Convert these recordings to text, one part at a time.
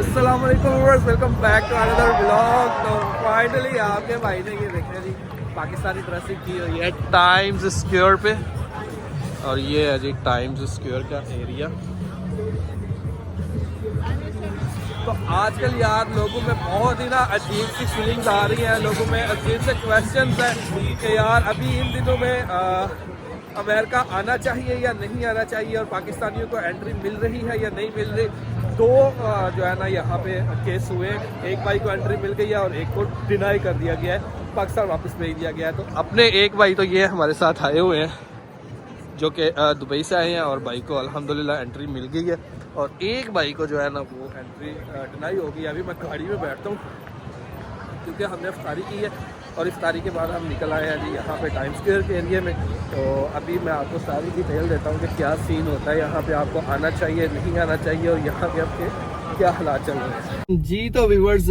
अस्सलाम वालेकुम viewers, welcome back to another vlog. तो फाइनली आपके भाई ने ये देखे जी पाकिस्तानी ड्रेसिंग की हुई है टाइम्स स्क्वायर पे, और ये है जी टाइम्स स्क्वायर का एरिया। तो आजकल यार लोगों में बहुत ही ना अजीब सी फीलिंग्स आ रही हैं, लोगों में अजीब से क्वेश्चंस हैं कि यार अभी इन दिनों में अमेरिका आना चाहिए या नहीं आना चाहिए, और पाकिस्तानियों को एंट्री मिल रही है या नहीं मिल रही। दो जो है ना यहाँ पे केस हुए, एक भाई को एंट्री मिल गई है और एक को डिनाई कर दिया गया है, पाकिस्तान वापस भेज दिया गया है। तो अपने एक भाई तो ये हमारे साथ आए हुए हैं जो कि दुबई से आए हैं, और भाई को अल्हम्दुलिल्लाह एंट्री मिल गई है, और एक भाई को जो है ना वो एंट्री डिनाई हो गई। अभी मैं गाड़ी में बैठता हूँ क्योंकि हमने इफ्तारी की है, और इफ्तारी के बाद हम निकल आए हैं जी यहाँ पे टाइम्स स्क्वायर के एरिया में। तो अभी मैं आपको सारी डिटेल देता हूँ कि क्या सीन होता है यहाँ पे, आपको आना चाहिए नहीं आना चाहिए, और यहाँ पे आपके क्या हालात चल रहे हैं जी। तो व्यूअर्स,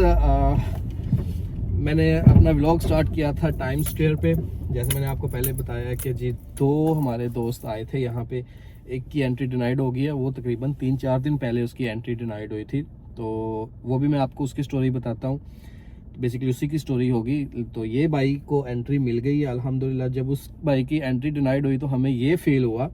मैंने अपना व्लॉग स्टार्ट किया था टाइम्स स्क्वायर पे। जैसे मैंने आपको पहले बताया कि जी दो हमारे दोस्त आए थे यहाँ पे, एक की एंट्री डिनाइड हो गई है, वो तकरीबन 3-4 दिन पहले उसकी एंट्री डिनाइड हुई थी। तो वो भी मैं आपको उसकी स्टोरी बताता हूँ, बेसिकली उसी की स्टोरी होगी। तो ये भाई को एंट्री मिल गई है अल्हम्दुलिल्लाह। जब उस भाई की एंट्री डिनाइड हुई तो हमें ये फील हुआ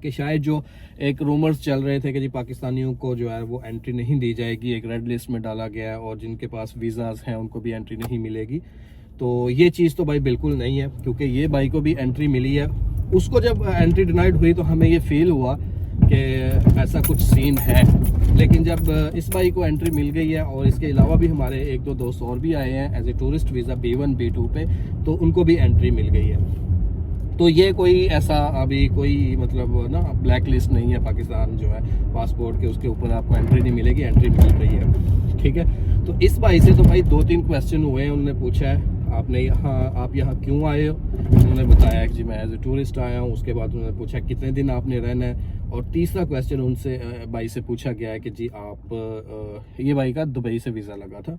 कि शायद जो एक रूमर्स चल रहे थे कि जी पाकिस्तानियों को जो है वो एंट्री नहीं दी जाएगी, एक रेड लिस्ट में डाला गया है, और जिनके पास वीज़ाज हैं उनको भी एंट्री नहीं मिलेगी। तो ये चीज़ तो भाई बिल्कुल नहीं है, क्योंकि ये भाई को भी एंट्री मिली है। उसको जब एंट्री डिनाइड हुई तो हमें ये फील हुआ कि ऐसा कुछ सीन है, लेकिन जब इस भाई को एंट्री मिल गई है, और इसके अलावा भी हमारे एक दो दोस्त और भी आए हैं as a tourist visa B1 B2 पे, तो उनको भी एंट्री मिल गई है। तो ये कोई ऐसा अभी कोई मतलब ना ब्लैक लिस्ट नहीं है पाकिस्तान जो है पासपोर्ट के, उसके ऊपर आपको एंट्री नहीं मिलेगी, एंट्री मिल रही है, ठीक है। तो इस भाई से तो भाई 2-3 क्वेश्चन हुए हैं। उन्होंने पूछा है आप यहाँ क्यों आए हो, उन्होंने बताया कि जी मैं एज ए टूरिस्ट आया हूँ। उसके बाद उन्होंने पूछा कितने दिन आपने रहना है, और तीसरा क्वेश्चन उनसे भाई से पूछा गया है कि जी आप ये भाई का दुबई से वीज़ा लगा था,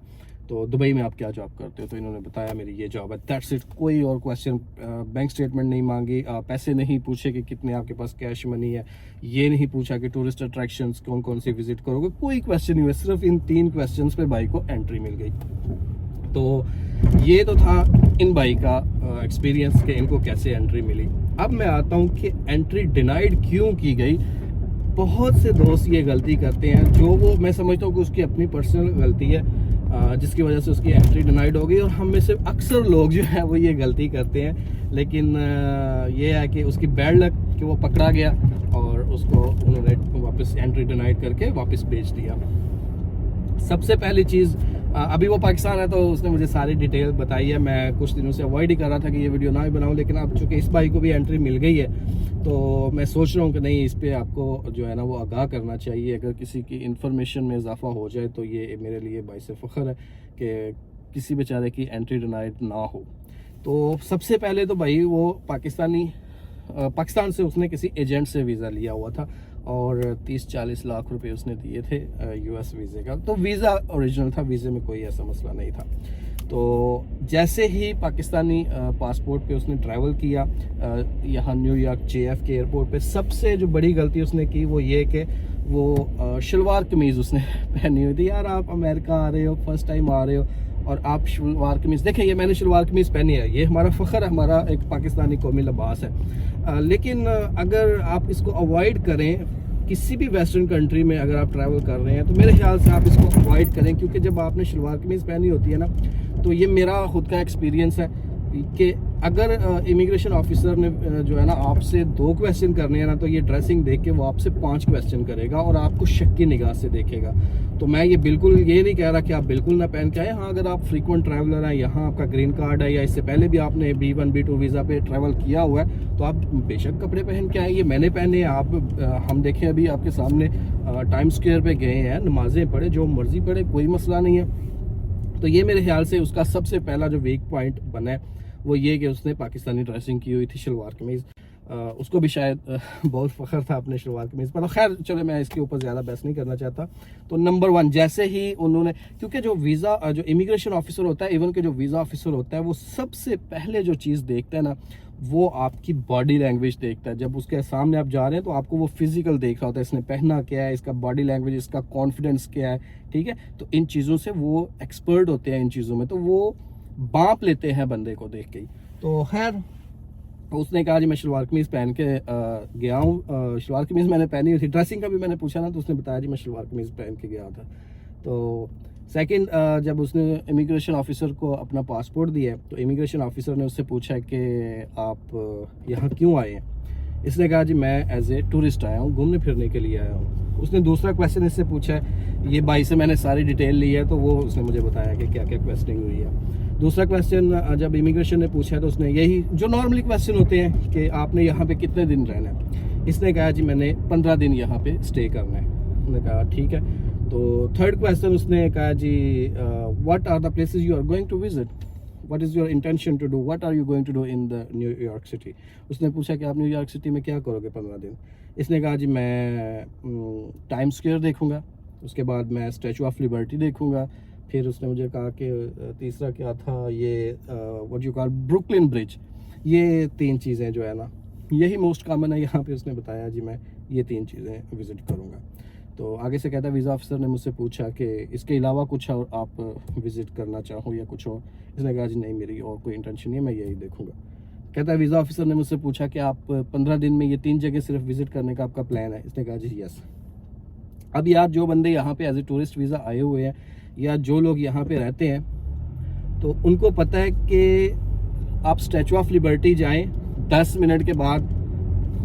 तो दुबई में आप क्या जॉब करते हो। तो इन्होंने बताया मेरी ये जॉब है, दैट्स इट। कोई और क्वेश्चन, बैंक स्टेटमेंट नहीं मांगी, पैसे नहीं पूछे कि कितने आपके पास कैश मनी है, ये नहीं पूछा कि टूरिस्ट अट्रैक्शंस कौन कौन सी विजिट करोगे, कोई क्वेश्चन नहीं हुआ। सिर्फ इन 3 क्वेश्चंस पे भाई को एंट्री मिल गई। तो ये तो था इन भाई का एक्सपीरियंस कि इनको कैसे एंट्री मिली। अब मैं आता हूँ कि एंट्री डिनाइड क्यों की गई। बहुत से दोस्त ये गलती करते हैं, जो वो मैं समझता हूँ कि उसकी अपनी पर्सनल गलती है, जिसकी वजह से उसकी एंट्री डिनाइड हो गई। और हम में से अक्सर लोग जो है वो ये गलती करते हैं, लेकिन ये है कि उसकी बैड लक कि वो पकड़ा गया और उसको उन्होंने वापस एंट्री डिनाइड करके वापस भेज दिया। सबसे पहली चीज़, अभी वो पाकिस्तान है तो उसने मुझे सारी डिटेल बताई है। मैं कुछ दिनों से अवॉइड ही कर रहा था कि ये वीडियो ना ही बनाऊं, लेकिन अब चूँकि इस भाई को भी एंट्री मिल गई है तो मैं सोच रहा हूँ कि नहीं, इस पे आपको जो है ना वो आगाह करना चाहिए। अगर किसी की इन्फॉर्मेशन में इजाफा हो जाए तो ये मेरे लिए बाइस फ़ख्र है कि किसी बेचारे की एंट्री डिनाइड ना हो। तो सबसे पहले तो भाई वो पाकिस्तान से उसने किसी एजेंट से वीज़ा लिया हुआ था, और 30-40 लाख रुपए उसने दिए थे US वीज़े का। तो वीज़ा ओरिजिनल था, वीज़े में कोई ऐसा मसला नहीं था। तो जैसे ही पाकिस्तानी पासपोर्ट पे उसने ट्रैवल किया यहाँ न्यूयॉर्क JF के एयरपोर्ट पे, सबसे जो बड़ी गलती उसने की वो ये कि वो शलवार कमीज़ उसने पहनी हुई थी। यार आप अमेरिका आ रहे हो, फर्स्ट टाइम आ रहे हो, और आप शलवार कमीज़ देखें, ये मैंने शलवार कमीज़ पहनी है, ये हमारा फ़ख्र है, हमारा एक पाकिस्तानी कौमी लिबास है। लेकिन अगर आप इसको अवॉइड करें किसी भी वेस्टर्न कंट्री में, अगर आप ट्रैवल कर रहे हैं तो मेरे ख्याल से आप इसको अवॉइड करें, क्योंकि जब आपने शलवार कमीज़ पहनी होती है ना, तो ये मेरा खुद का एक्सपीरियंस है कि अगर इमिग्रेशन ऑफिसर ने जो है ना आपसे 2 क्वेश्चन करने हैं ना, तो ये ड्रेसिंग देख के वो आपसे 5 क्वेश्चन करेगा और आपको शक की निगाह से देखेगा। तो मैं ये बिल्कुल ये नहीं कह रहा कि आप बिल्कुल ना पहन के आए। हाँ, अगर आप फ्रीक्वेंट ट्रैवलर हैं, यहाँ आपका ग्रीन कार्ड है, या इससे पहले भी आपने B1 B2 वीज़ा पे ट्रैवल किया हुआ है, तो आप बेशक कपड़े पहन के आए। ये मैंने पहने, आप हम देखें अभी आपके सामने टाइम्स स्क्वायर पे गए हैं, नमाजें पढ़े, जो मर्जी पढ़े, कोई मसला नहीं है। तो ये मेरे ख्याल से उसका सबसे पहला जो वीक पॉइंट बना है वो ये कि उसने पाकिस्तानी ड्रेसिंग की हुई थी, शलवार कमीज़। उसको भी शायद बहुत फख्र था अपने शलवार कमीज़ पर। खैर चलो मैं इसके ऊपर ज़्यादा बहस नहीं करना चाहता। तो नंबर 1, जैसे ही उन्होंने, क्योंकि जो वीज़ा जो इमिग्रेशन ऑफिसर होता है, इवन के जो वीज़ा ऑफिसर होता है, वो सबसे पहले जो चीज़ देखता है ना, वो आपकी बॉडी लैंग्वेज देखता है। जब उसके सामने आप जा रहे हैं तो आपको वो फिजिकल देख रहा होता है, इसने पहना क्या है, इसका बॉडी लैंग्वेज, इसका कॉन्फिडेंस क्या है, ठीक है। तो इन चीज़ों से वो एक्सपर्ट होते हैं इन चीज़ों में, तो वो बांप लेते हैं बंदे को देख के ही। तो खैर उसने कहा जी मैं शलवार कमीज़ पहन के गया हूँ। शलवार कमीज़ मैंने पहनी हुई थी, ड्रेसिंग का भी मैंने पूछा ना, तो उसने बताया जी मैं शलवार कमीज़ पहन के गया था। तो सेकंड, जब उसने इमिग्रेशन ऑफिसर को अपना पासपोर्ट दिया, तो इमिग्रेशन ऑफिसर ने उससे पूछा कि आप यहाँ क्यों आए हैं। इसने कहा जी मैं एज ए टूरिस्ट आया हूँ, घूमने फिरने के लिए आया हूँ। उसने दूसरा क्वेश्चन इससे पूछा है, ये भाई से मैंने सारी डिटेल ली है, तो वो उसने मुझे बताया कि क्या क्या क्वेश्चनिंग हुई है। दूसरा क्वेश्चन जब इमिग्रेशन ने पूछा है, तो उसने यही जो नॉर्मली क्वेश्चन होते हैं कि आपने यहाँ पे कितने दिन रहना है। इसने कहा जी मैंने 15 दिन यहाँ पे स्टे करना है। उसने कहा ठीक है। तो थर्ड क्वेश्चन उसने कहा जी what are the places you are going to visit, what is your intention to do, what are you going to do in the New York city. उसने पूछा कि आप न्यूयॉर्क सिटी में क्या करोगे 15 दिन। इसने कहा जी मैं टाइम स्क्वायर देखूंगा, उसके बाद मैं स्टैचू ऑफ लिबर्टी देखूंगा, फिर उसने मुझे कहा कि तीसरा क्या था, ये what you call Brooklyn bridge. ये 3 चीज़ें जो है ना, यही मोस्ट कॉमन है यहाँ पे। उसने बताया जी मैं ये 3 चीज़ें विज़िट करूँगा। तो आगे से कहता है वीज़ा ऑफिसर ने मुझसे पूछा कि इसके अलावा कुछ और आप विज़िट करना चाहो या कुछ और। इसने कहा जी नहीं मेरी और कोई इंटेंशन नहीं है, मैं यही देखूँगा। कहता है वीज़ा ऑफिसर ने मुझसे पूछा कि आप 15 दिन में ये 3 जगह सिर्फ विज़िट करने का आपका प्लान है। इसने कहा जी यस। अब यार जो बंदे यहाँ पे एज ए टूरिस्ट वीज़ा आए हुए हैं या जो लोग यहाँ पे रहते हैं, तो उनको पता है कि आप स्टैचू ऑफ लिबर्टी जाएं, 10 मिनट के बाद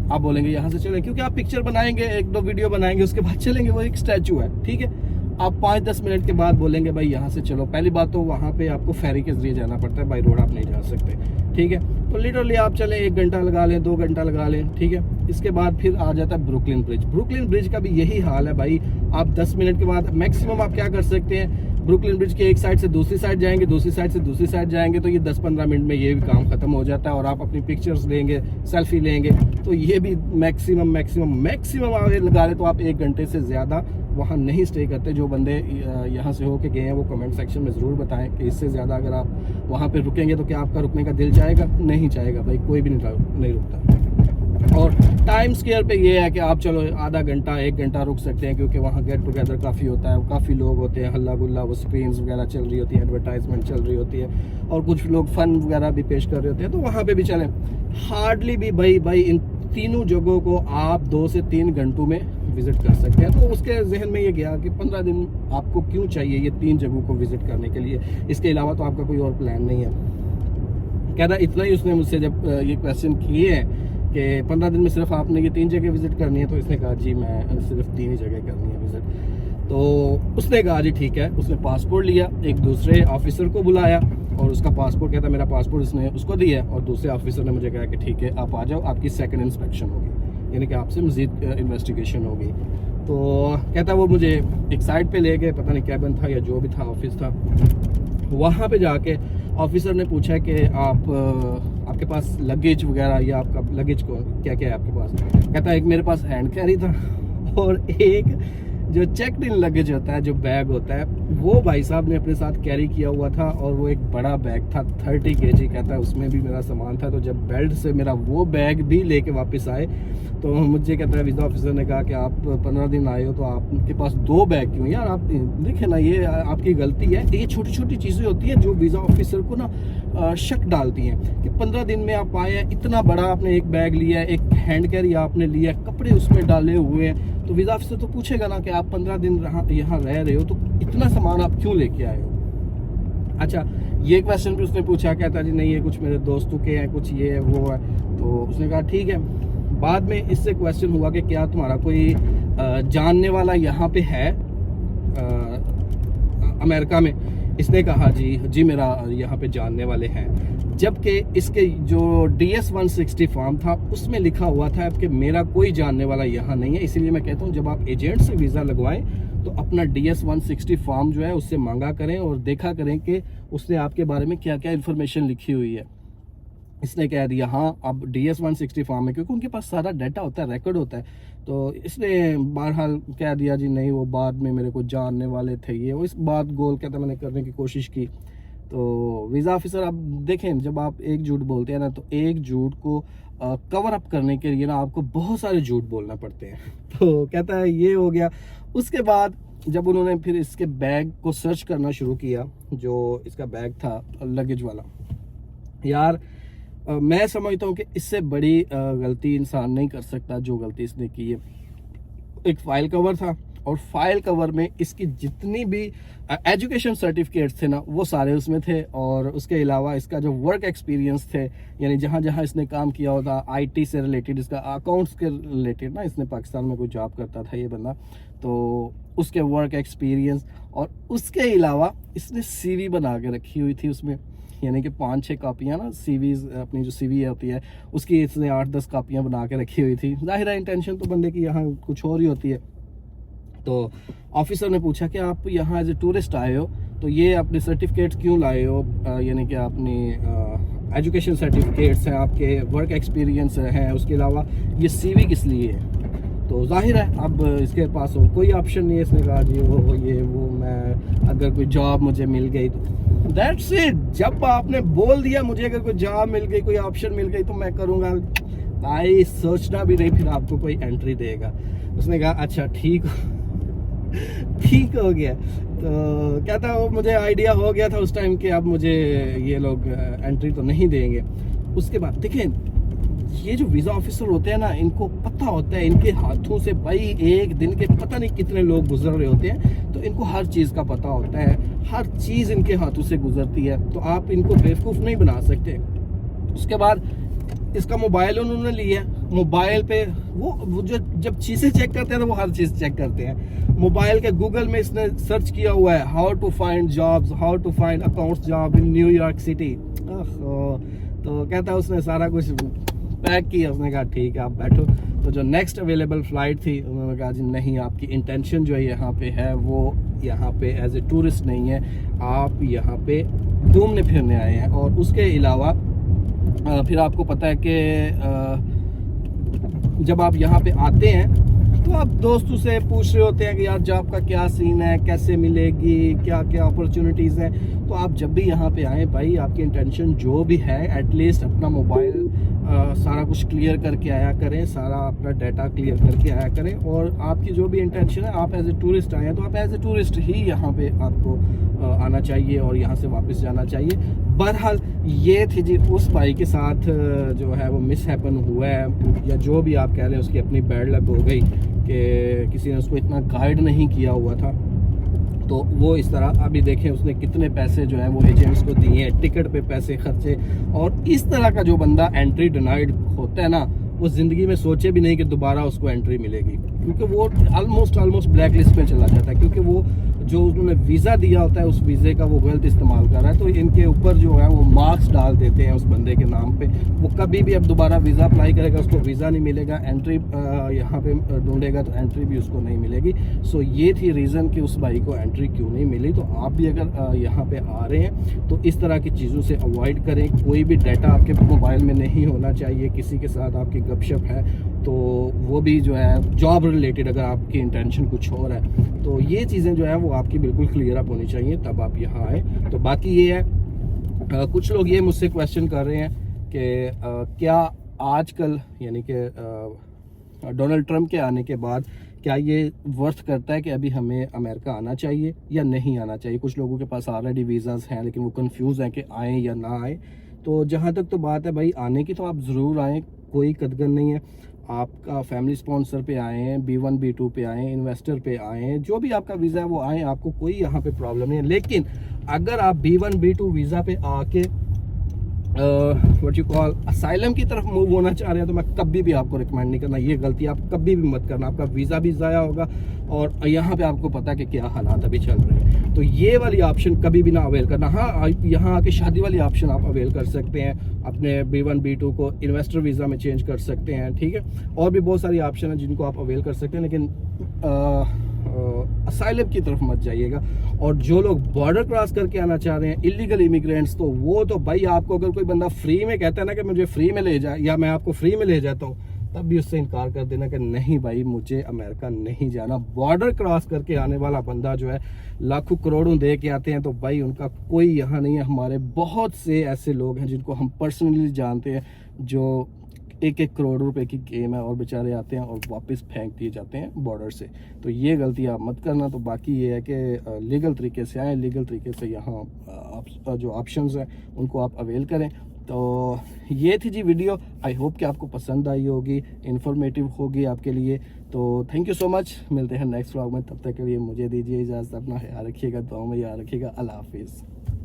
आप बोलेंगे यहाँ से चलें, क्योंकि आप पिक्चर बनाएंगे, 1-2 वीडियो बनाएंगे, उसके बाद चलेंगे, वो एक स्टैचू है, ठीक है। आप 5-10 मिनट के बाद बोलेंगे भाई यहाँ से चलो। पहली बात तो वहाँ पे आपको फेरी के जरिए जाना पड़ता है, बाई रोड आप नहीं जा सकते, ठीक है। तो लिटरली आप चलें 1 घंटा लगा लें, 2 घंटा लगा लें, ठीक है। इसके बाद फिर आ जाता है ब्रुकलिन ब्रिज। ब्रुकलिन ब्रिज का भी यही हाल है भाई। आप 10 मिनट के बाद मैक्सिमम आप क्या कर सकते हैं, ब्रुकलिन ब्रिज के एक साइड से दूसरी साइड जाएंगे, दूसरी साइड से दूसरी साइड जाएंगे, तो ये 10-15 मिनट में ये भी काम खत्म हो जाता है। और आप अपनी पिक्चर्स लेंगे, सेल्फी लेंगे, तो ये भी मैक्सिमम आप लगा रहे तो आप 1 घंटे से ज़्यादा वहाँ नहीं स्टे करते। जो बंदे यहाँ से होके गए हैं वो कमेंट सेक्शन में ज़रूर बताएं कि इससे ज़्यादा अगर आप वहाँ पे रुकेंगे तो क्या आपका रुकने का दिल चाहेगा? नहीं चाहेगा भाई, कोई भी नहीं रुकता। और टाइम स्केयर पे ये है कि आप चलो आधा घंटा 1 घंटा रुक सकते हैं, क्योंकि वहाँ गेट टुगेदर काफ़ी होता है, काफ़ी लोग होते हैं, हल्ला गुल्ला, वो स्क्रीन्स वगैरह चल रही होती है, एडवर्टाइजमेंट चल रही होती है, और कुछ लोग फन वगैरह भी पेश कर रहे होते हैं, तो वहाँ पे भी चलें। हार्डली भी भाई इन तीनों जगहों को आप 2 से 3 घंटों में विजिट कर सकते हैं। तो उसके जहन में ये गया कि 15 दिन आपको क्यों चाहिए ये 3 जगहों को विजिट करने के लिए, इसके अलावा तो आपका कोई और प्लान नहीं है। कहता इतना ही उसने मुझसे जब ये क्वेश्चन किए हैं कि 15 दिन में सिर्फ आपने ये 3 जगह विजिट करनी है, तो इसने कहा जी मैं सिर्फ 3 ही जगह करनी है विजिट। तो उसने कहा जी ठीक है। उसने पासपोर्ट लिया, एक दूसरे ऑफिसर को बुलाया, और उसका पासपोर्ट कहता मेरा पासपोर्ट उसने उसको दिया, और दूसरे ऑफिसर ने मुझे कहा कि ठीक है आप आ जाओ, आपकी सेकंड इंस्पेक्शन होगी, यानी कि आपसे मज़ीद इन्वेस्टिगेशन होगी। तो कहता वो मुझे एक साइड पे ले गए, पता नहीं कैबिन था या जो भी था, ऑफिस था। वहाँ पे जाके ऑफिसर ने पूछा कि आपके पास लगेज वगैरह, या आपका लगेज को क्या क्या है आपके पास। कहता है एक मेरे पास हैंड कैरी था, और एक जो चेक्ड इन लगेज होता है, जो बैग होता है, वो भाई साहब ने अपने साथ कैरी किया हुआ था, और वो एक बड़ा बैग था 30 kg। कहता है उसमें भी मेरा सामान था। तो जब बेल्ट से मेरा वो बैग भी लेके वापस आए, तो मुझे कहता है वीज़ा ऑफिसर ने कहा कि आप 15 दिन आए हो तो आपके पास 2 बैग क्यों? यार आप देखें ना, ये आपकी गलती है। ये छोटी छोटी चीज़ें होती हैं जो वीज़ा ऑफिसर को ना शक डालती हैं कि 15 दिन में आप आए हैं, इतना बड़ा आपने एक बैग लिया है, एक हैंड कैरी आपने लिया है, कपड़े उसमें डाले हुए हैं, तो वीज़ा ऑफिसर तो पूछेगा ना कि आप 15 दिन यहाँ रह रहे हो, तो इतना सामान आप क्यों लेके आए हो? अच्छा, ये क्वेश्चन भी उसने पूछा। कहता जी नहीं ये कुछ मेरे दोस्तों के हैं, कुछ ये है वो है। तो उसने कहा ठीक है। बाद में इससे क्वेश्चन हुआ कि क्या तुम्हारा कोई जानने वाला यहाँ पे है अमेरिका में? इसने कहा जी मेरा यहाँ पे जानने वाले हैं। जबकि इसके जो DS 160 फॉर्म था उसमें लिखा हुआ था कि मेरा कोई जानने वाला यहाँ नहीं है। इसीलिए मैं कहता हूँ जब आप एजेंट से वीज़ा लगवाएं तो अपना DS 160 फॉर्म जो है उससे मांगा करें और देखा करें कि उसने आपके बारे में क्या क्या इन्फॉर्मेशन लिखी हुई है। इसने कह दिया हाँ अब DS-160 फॉर्म है, क्योंकि उनके पास सारा डाटा होता है, रिकॉर्ड होता है। तो इसने बहरहाल कह दिया जी नहीं, वो बाद में मेरे को जानने वाले थे, ये वो इस बात गोल कहता मैंने करने की कोशिश की। तो वीज़ा ऑफिसर, आप देखें जब आप एक झूठ बोलते हैं ना, तो एक झूठ को कवर अप करने के लिए ना आपको बहुत सारे झूठ बोलना पड़ते हैं। तो कहता है ये हो गया। उसके बाद जब उन्होंने फिर इसके बैग को सर्च करना शुरू किया, जो इसका बैग था लगेज वाला, यार मैं समझता हूँ कि इससे बड़ी गलती इंसान नहीं कर सकता जो गलती इसने की है। एक फाइल कवर था, और फाइल कवर में इसकी जितनी भी एजुकेशन सर्टिफिकेट्स थे ना, वो सारे उसमें थे। और उसके अलावा इसका जो वर्क एक्सपीरियंस थे, यानी जहाँ जहाँ इसने काम किया होता IT से रिलेटेड, इसका अकाउंट्स के रिलेटेड ना, इसने पाकिस्तान में कोई जॉब करता था ये बंदा, तो उसके वर्क एक्सपीरियंस। और उसके अलावा इसने CV बना के रखी हुई थी उसमें, यानी कि 5-6 कापियाँ ना CVs, अपनी जो CV होती है उसकी इसने 8-10 कापियाँ बना के रखी हुई थी। जाहिर है इंटेंशन तो बंदे की यहाँ कुछ और ही होती है। तो ऑफिसर ने पूछा कि आप यहाँ एज ए टूरिस्ट आए हो, तो ये अपने सर्टिफिकेट्स क्यों लाए हो, यानी कि अपनी एजुकेशन सर्टिफिकेट्स हैं, आपके वर्क एक्सपीरियंस हैं, उसके अलावा ये CV किस लिए है। तो जाहिर है अब इसके पास और कोई ऑप्शन नहीं है। इसने कहा जी वो मैं अगर कोई जॉब मुझे मिल गई तो दैट्स इट। जब आपने बोल दिया मुझे अगर कोई जॉब मिल गई, कोई ऑप्शन मिल गई तो मैं करूँगा, भाई सोचना भी नहीं फिर आपको कोई एंट्री देगा। उसने कहा अच्छा ठीक हो गया। तो कहता वो मुझे आइडिया हो गया था उस टाइम कि अब मुझे ये लोग एंट्री तो नहीं देंगे। उसके बाद देखें ये जो वीज़ा ऑफिसर होते हैं ना, इनको पता होता है, इनके हाथों से भाई एक दिन के पता नहीं कितने लोग गुजर रहे होते हैं, तो इनको हर चीज़ का पता होता है, हर चीज़ इनके हाथों से गुजरती है, तो आप इनको बेवकूफ़ नहीं बना सकते। उसके बाद इसका मोबाइल उन्होंने लिया, मोबाइल पे वो जो जब चीज़ें चेक करते हैं तो वो हर चीज़ चेक करते हैं। मोबाइल के गूगल में इसने सर्च किया हुआ है how to find jobs, how to find accounts job in New York City. तो कहता है उसने सारा कुछ पैक किया। उसने कहा ठीक है आप बैठो। तो जो नेक्स्ट अवेलेबल फ़्लाइट थी, उन्होंने कहा जी नहीं, आपकी इंटेंशन जो है यहाँ पे है वो यहाँ पे एज ए टूरिस्ट नहीं है, आप यहाँ पे घूमने फिरने आए हैं। और उसके अलावा फिर आपको पता है कि जब आप यहाँ पे आते हैं तो आप दोस्तों से पूछ रहे होते हैं कि यार जॉब का क्या सीन है, कैसे मिलेगी, क्या क्या अपॉर्चुनिटीज़ हैं। तो आप जब भी यहाँ पे आएँ भाई, आपकी इंटेंशन जो भी है एटलीस्ट अपना मोबाइल सारा कुछ क्लियर करके आया करें, सारा अपना डाटा क्लियर करके आया करें। और आपकी जो भी इंटेंशन है, आप एज ए टूरिस्ट आए हैं तो आप एज ए टूरिस्ट ही यहाँ पे आपको आना चाहिए और यहाँ से वापस जाना चाहिए। बहरहाल ये थी जी उस भाई के साथ जो है वो मिस हैपन हुआ है, या जो भी आप कह रहे हैं उसकी अपनी बैड लक हो गई कि किसी ने उसको इतना गाइड नहीं किया हुआ था। तो वो इस तरह अभी देखें उसने कितने पैसे जो है वो एजेंट्स को दिए हैं, टिकट पे पैसे खर्चे। और इस तरह का जो बंदा एंट्री डिनाइड होता है ना, वो ज़िंदगी में सोचे भी नहीं कि दोबारा उसको एंट्री मिलेगी, क्योंकि वो ऑलमोस्ट ब्लैक लिस्ट में चला जाता है, क्योंकि वो जो उन्होंने वीज़ा दिया होता है उस वीज़े का वो गलत इस्तेमाल कर रहा है। तो इनके ऊपर जो है वो मार्क्स डाल देते हैं उस बंदे के नाम पे। वो कभी भी अब दोबारा वीज़ा अप्लाई करेगा उसको वीज़ा नहीं मिलेगा, एंट्री यहाँ पे ढूंढेगा तो एंट्री भी उसको नहीं मिलेगी। सो ये थी रीज़न कि उस भाई को एंट्री क्यों नहीं मिली। तो आप भी अगर यहाँ पे आ रहे हैं तो इस तरह की चीज़ों से अवॉइड करें। कोई भी डाटा आपके मोबाइल में नहीं होना चाहिए। किसी के साथ आपकी गपशप है तो वो भी जो है जॉब रिलेटेड, अगर आपकी इंटेंशन कुछ और है तो ये चीज़ें जो है वो आपकी बिल्कुल क्लियर अप होनी चाहिए, तब आप यहाँ आए। तो बाकी ये है, कुछ लोग ये मुझसे क्वेश्चन कर रहे हैं कि क्या आजकल यानी कि डोनाल्ड ट्रंप के आने के बाद क्या ये वर्थ करता है कि अभी हमें अमेरिका आना चाहिए या नहीं आना चाहिए। कुछ लोगों के पास ऑलरेडी वीज़ाज़ हैं लेकिन वो कंफ्यूज हैं कि आएँ या ना आएँ। तो जहाँ तक तो बात है भाई आने की, तो आप ज़रूर आएँ, कोई कदगन नहीं है। आपका फैमिली स्पॉन्सर पे आए हैं, B1 B2 पे आए हैं, इन्वेस्टर पे आए हैं, जो भी आपका वीज़ा है वो आए, आपको कोई यहाँ पे प्रॉब्लम नहीं है। लेकिन अगर आप B1 B2 वीज़ा पे आके व्हाट यू कॉल असाइलम की तरफ मूव होना चाह रहे हैं तो मैं कभी भी आपको रिकमेंड नहीं करना। ये गलती आप कभी भी मत करना। आपका वीज़ा भी ज़ाया होगा और यहाँ पे आपको पता है कि क्या हालात अभी चल रहे हैं। तो ये वाली ऑप्शन कभी भी ना अवेल करना। हाँ, यहाँ आके शादी वाली ऑप्शन आप अवेल कर सकते हैं, अपने B1 B2 को इन्वेस्टर वीज़ा में चेंज कर सकते हैं, ठीक है। और भी बहुत सारी ऑप्शन है जिनको आप अवेल कर सकते हैं, लेकिन असाइलम की तरफ मत जाइएगा। और जो लोग बॉर्डर क्रॉस करके आना चाह रहे हैं इलीगल इमिग्रेंट्स, तो वो तो भाई आपको अगर कोई बंदा फ्री में कहता है ना कि मुझे फ्री में ले जाए या मैं आपको फ्री में ले जाता हूँ, तब भी उससे इनकार कर देना कि नहीं भाई मुझे अमेरिका नहीं जाना। बॉर्डर क्रॉस करके आने वाला बंदा जो है लाखों करोड़ों दे के आते हैं, तो भाई उनका कोई यहाँ नहीं है। हमारे बहुत से ऐसे लोग हैं जिनको हम पर्सनली जानते हैं जो 1-1 करोड़ रुपए की गेम है और बेचारे आते हैं और वापस फेंक दिए जाते हैं बॉर्डर से। तो ये गलती आप मत करना। तो बाकी ये है कि लीगल तरीके से आएँ, लीगल तरीके से यहाँ जो ऑप्शंस हैं उनको आप अवेल करें। तो ये थी जी वीडियो, आई होप कि आपको पसंद आई होगी, इन्फॉर्मेटिव होगी आपके लिए। तो थैंक यू सो मच, मिलते हैं नेक्स्ट व्लॉग में। तब तक के लिए मुझे दीजिए इजाज़त, अपना ख्याल रखिएगा, दुआ में याद रखिएगा। अल्लाह हाफिज़।